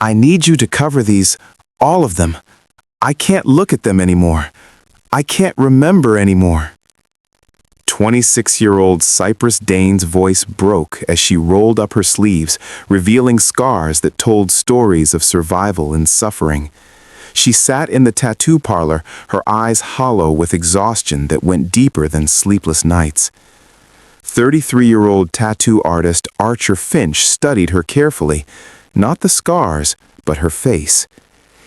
I need you to cover these, all of them. I can't look at them anymore. I can't remember anymore." 26-year-old Cypress Dane's voice broke as she rolled up her sleeves, revealing scars that told stories of survival and suffering. She sat in the tattoo parlor, her eyes hollow with exhaustion that went deeper than sleepless nights. 33-year-old tattoo artist Archer Finch studied her carefully, not the scars, but her face.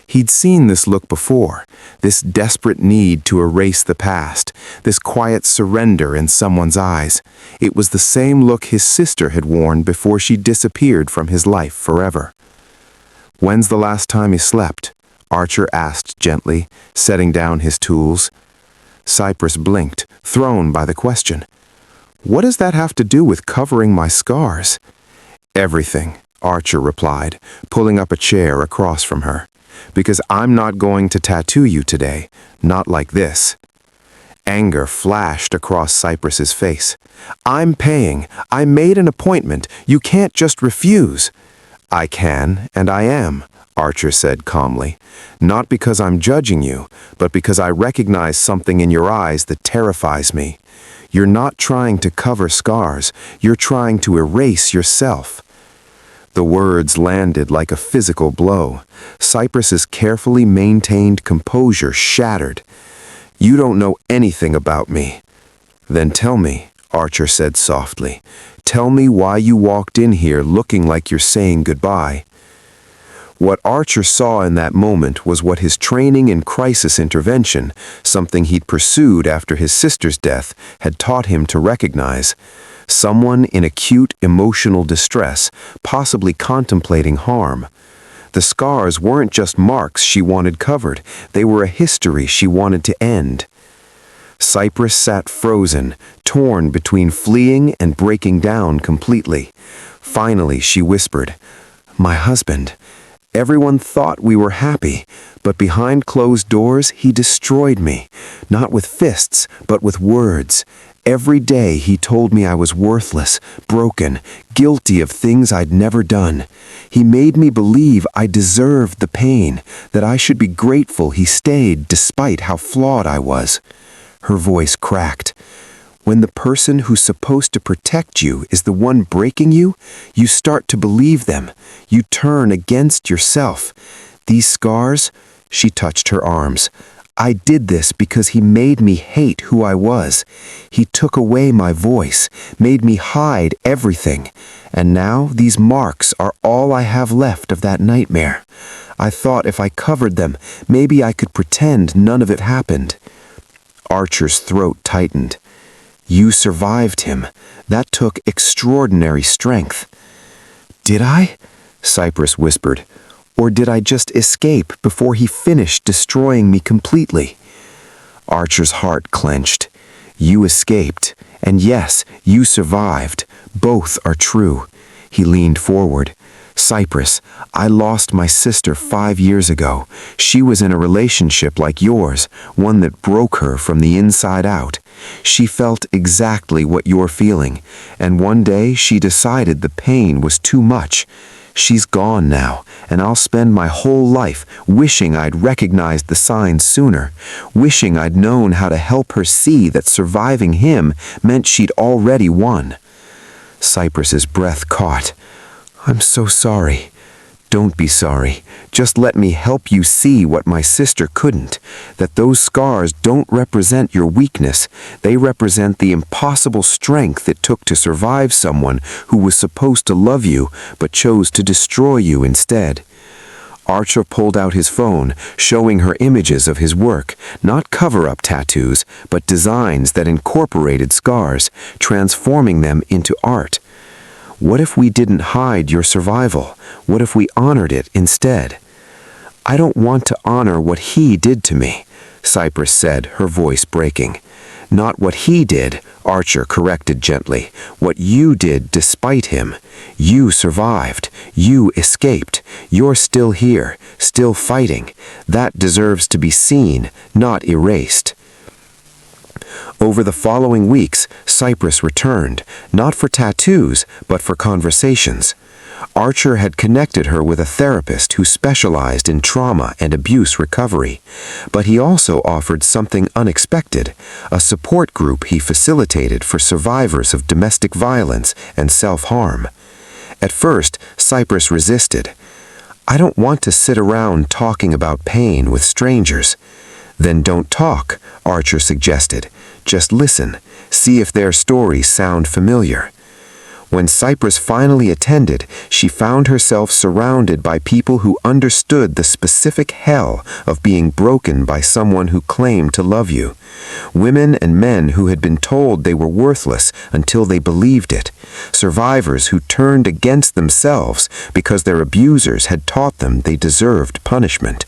He'd seen this look before, this desperate need to erase the past, this quiet surrender in someone's eyes. It was the same look his sister had worn before she disappeared from his life forever. "When's the last time you slept?" Archer asked gently, setting down his tools. Cypress blinked, thrown by the question. "What does that have to do with covering my scars?" "Everything," Archer replied, pulling up a chair across from her. "Because I'm not going to tattoo you today, not like this." Anger flashed across Cypress's face. "I'm paying. I made an appointment. You can't just refuse." "I can, and I am," Archer said calmly. "Not because I'm judging you, but because I recognize something in your eyes that terrifies me. You're not trying to cover scars. You're trying to erase yourself." The words landed like a physical blow. Cypress's carefully maintained composure shattered. "You don't know anything about me." "Then tell me," Archer said softly. "Tell me why you walked in here looking like you're saying goodbye." What Archer saw in that moment was what his training in crisis intervention, something he'd pursued after his sister's death, had taught him to recognize. Someone in acute emotional distress, possibly contemplating harm. The scars weren't just marks she wanted covered, they were a history she wanted to end. Cypress sat frozen, torn between fleeing and breaking down completely. Finally, she whispered, "My husband. Everyone thought we were happy, but behind closed doors he destroyed me, not with fists, but with words. Every day he told me I was worthless, broken, guilty of things I'd never done. He made me believe I deserved the pain, that I should be grateful he stayed despite how flawed I was." Her voice cracked. "When the person who's supposed to protect you is the one breaking you, you start to believe them. You turn against yourself. These scars," she touched her arms, "I did this because he made me hate who I was. He took away my voice, made me hide everything. And now these marks are all I have left of that nightmare. I thought if I covered them, maybe I could pretend none of it happened." Archer's throat tightened. "You survived him. That took extraordinary strength." "Did I?" Cypress whispered. "Or did I just escape before he finished destroying me completely?" Archer's heart clenched. "You escaped, and yes, you survived. Both are true." He leaned forward. "Cypress, I lost my sister 5 years ago. She was in a relationship like yours, one that broke her from the inside out. She felt exactly what you're feeling, and one day she decided the pain was too much. She's gone now, and I'll spend my whole life wishing I'd recognized the signs sooner, wishing I'd known how to help her see that surviving him meant she'd already won." Cypress's breath caught. "I'm so sorry." "Don't be sorry. Just let me help you see what my sister couldn't, that those scars don't represent your weakness. They represent the impossible strength it took to survive someone who was supposed to love you but chose to destroy you instead." Archer pulled out his phone, showing her images of his work, not cover-up tattoos, but designs that incorporated scars, transforming them into art. "What if we didn't hide your survival? What if we honored it instead?" "I don't want to honor what he did to me," Cypress said, her voice breaking. "Not what he did," Archer corrected gently. "What you did despite him. You survived. You escaped. You're still here, still fighting. That deserves to be seen, not erased." Over the following weeks, Cypress returned, not for tattoos, but for conversations. Archer had connected her with a therapist who specialized in trauma and abuse recovery, but he also offered something unexpected, a support group he facilitated for survivors of domestic violence and self-harm. At first, Cypress resisted. "I don't want to sit around talking about pain with strangers." "Then don't talk," Archer suggested. "Just listen, see if their stories sound familiar." When Cypress finally attended, she found herself surrounded by people who understood the specific hell of being broken by someone who claimed to love you. Women and men who had been told they were worthless until they believed it. Survivors who turned against themselves because their abusers had taught them they deserved punishment.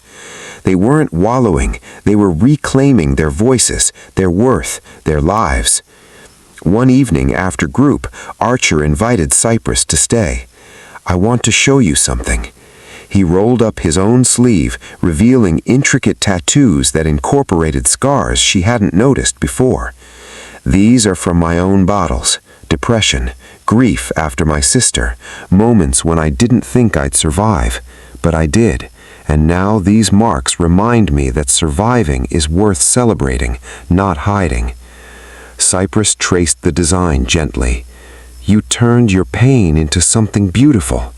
They weren't wallowing, they were reclaiming their voices, their worth, their lives. One evening after group, Archer invited Cypress to stay. "I want to show you something." He rolled up his own sleeve, revealing intricate tattoos that incorporated scars she hadn't noticed before. "These are from my own battles: depression, grief after my sister, moments when I didn't think I'd survive, but I did. And now these marks remind me that surviving is worth celebrating, not hiding." Cypress traced the design gently. "You turned your pain into something beautiful."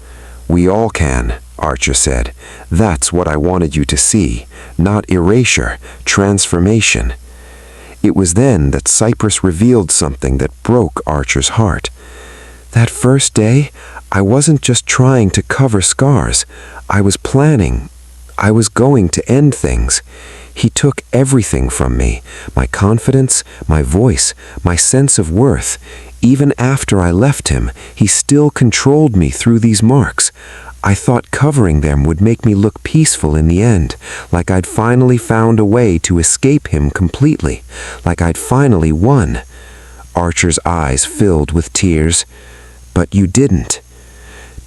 "We all can," Archer said. "That's what I wanted you to see. Not erasure, transformation." It was then that Cypress revealed something that broke Archer's heart. "That first day, I wasn't just trying to cover scars. I was planning. I was going to end things. He took everything from me, my confidence, my voice, my sense of worth. Even after I left him, he still controlled me through these marks. I thought covering them would make me look peaceful in the end, like I'd finally found a way to escape him completely, like I'd finally won." Archer's eyes filled with tears. "But you didn't."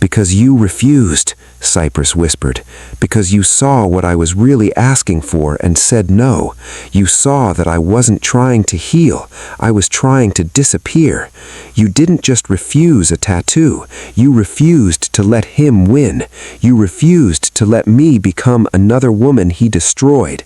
"Because you refused," Cypress whispered. "Because you saw what I was really asking for and said no. You saw that I wasn't trying to heal. I was trying to disappear. You didn't just refuse a tattoo. You refused to let him win. You refused to let me become another woman he destroyed."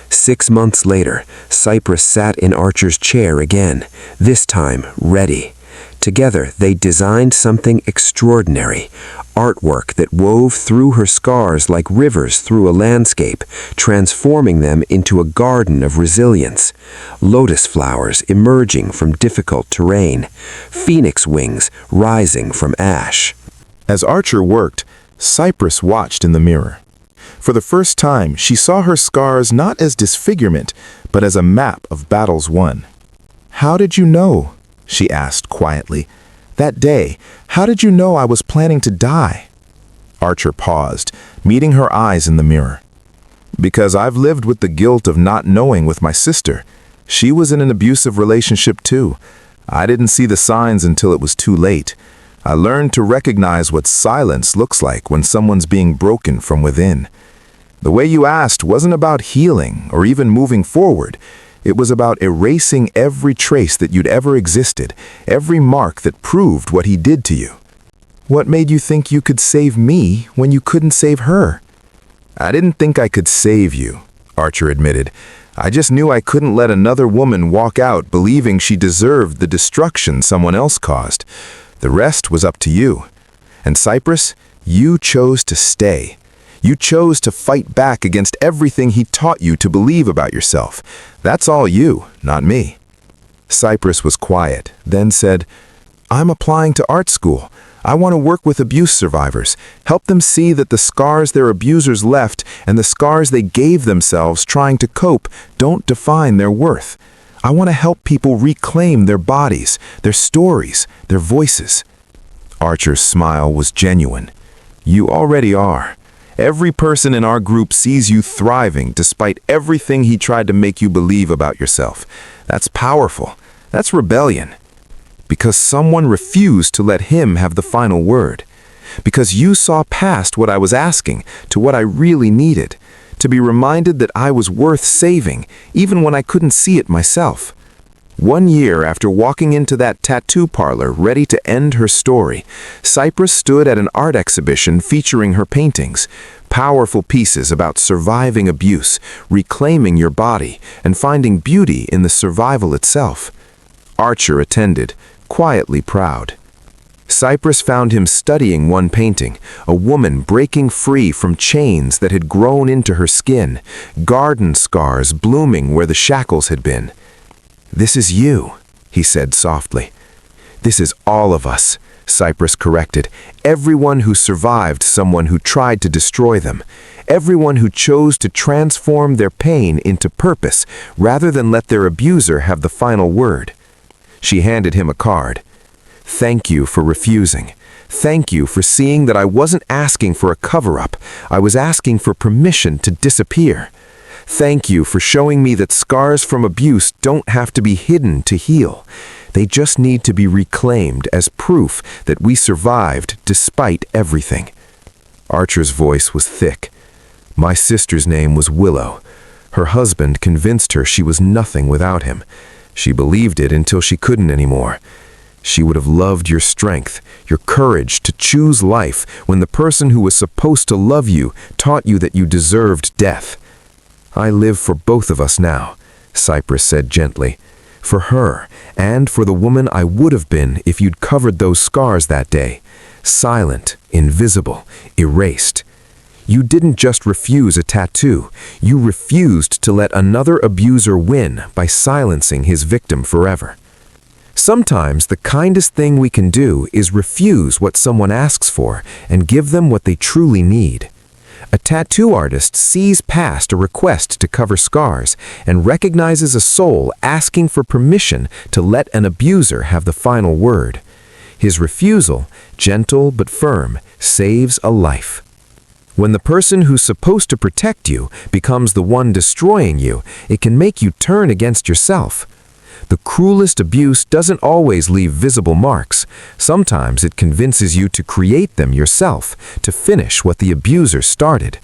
6 months later, Cypress sat in Archer's chair again, this time ready. Together, they designed something extraordinary, artwork that wove through her scars like rivers through a landscape, transforming them into a garden of resilience. Lotus flowers emerging from difficult terrain, phoenix wings rising from ash. As Archer worked, Cypress watched in the mirror. For the first time, she saw her scars not as disfigurement, but as a map of battles won. "How did you know?" she asked quietly. "That day, how did you know I was planning to die?" Archer paused, meeting her eyes in the mirror. "Because I've lived with the guilt of not knowing with my sister. She was in an abusive relationship too. I didn't see the signs until it was too late. I learned to recognize what silence looks like when someone's being broken from within. The way you asked wasn't about healing or even moving forward. It was about erasing every trace that you'd ever existed, every mark that proved what he did to you. What made you think you could save me when you couldn't save her?" "I didn't think I could save you," Archer admitted. "I just knew I couldn't let another woman walk out believing she deserved the destruction someone else caused. The rest was up to you. And Cypress, you chose to stay. You chose to fight back against everything he taught you to believe about yourself. That's all you, not me." Cypress was quiet, then said, "I'm applying to art school. I want to work with abuse survivors, help them see that the scars their abusers left and the scars they gave themselves trying to cope don't define their worth. I want to help people reclaim their bodies, their stories, their voices." Archer's smile was genuine. "You already are. Every person in our group sees you thriving despite everything he tried to make you believe about yourself. That's powerful. That's rebellion. Because someone refused to let him have the final word. Because you saw past what I was asking to what I really needed. To be reminded that I was worth saving, even when I couldn't see it myself. 1 year after walking into that tattoo parlor ready to end her story, Cypress stood at an art exhibition featuring her paintings, powerful pieces about surviving abuse, reclaiming your body, and finding beauty in the survival itself. Archer attended, quietly proud. Cypress found him studying one painting, a woman breaking free from chains that had grown into her skin, garden scars blooming where the shackles had been. "This is you," he said softly. "This is all of us," Cypress corrected. "Everyone who survived someone who tried to destroy them. Everyone who chose to transform their pain into purpose rather than let their abuser have the final word." She handed him a card. "Thank you for refusing. Thank you for seeing that I wasn't asking for a cover-up. I was asking for permission to disappear. Thank you for showing me that scars from abuse don't have to be hidden to heal. They just need to be reclaimed as proof that we survived despite everything." Archer's voice was thick. "My sister's name was Willow. Her husband convinced her she was nothing without him. She believed it until she couldn't anymore. She would have loved your strength, your courage to choose life when the person who was supposed to love you taught you that you deserved death. I live for both of us now," Cypress said gently. "For her, and for the woman I would have been if you'd covered those scars that day. Silent, invisible, erased. You didn't just refuse a tattoo. You refused to let another abuser win by silencing his victim forever." Sometimes the kindest thing we can do is refuse what someone asks for and give them what they truly need. A tattoo artist sees past a request to cover scars and recognizes a soul asking for permission to let an abuser have the final word. His refusal, gentle but firm, saves a life. When the person who's supposed to protect you becomes the one destroying you, it can make you turn against yourself. The cruelest abuse doesn't always leave visible marks. Sometimes it convinces you to create them yourself, to finish what the abuser started.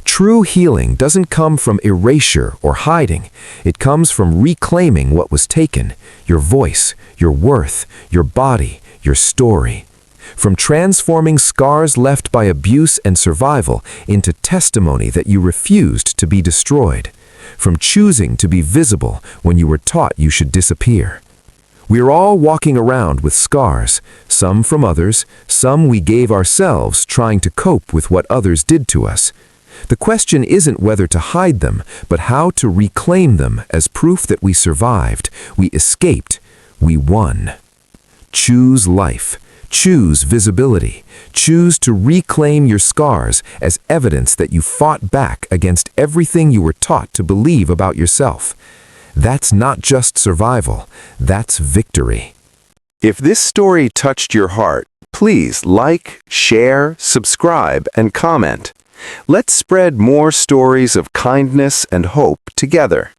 True healing doesn't come from erasure or hiding. It comes from reclaiming what was taken, your voice, your worth, your body, your story. From transforming scars left by abuse and survival into testimony that you refused to be destroyed. From choosing to be visible when you were taught you should disappear. We're all walking around with scars, some from others, some we gave ourselves trying to cope with what others did to us. The question isn't whether to hide them, but how to reclaim them as proof that we survived, we escaped, we won. Choose life. Choose visibility. Choose to reclaim your scars as evidence that you fought back against everything you were taught to believe about yourself. That's not just survival, that's victory. If this story touched your heart, please like, share, subscribe, and comment. Let's spread more stories of kindness and hope together.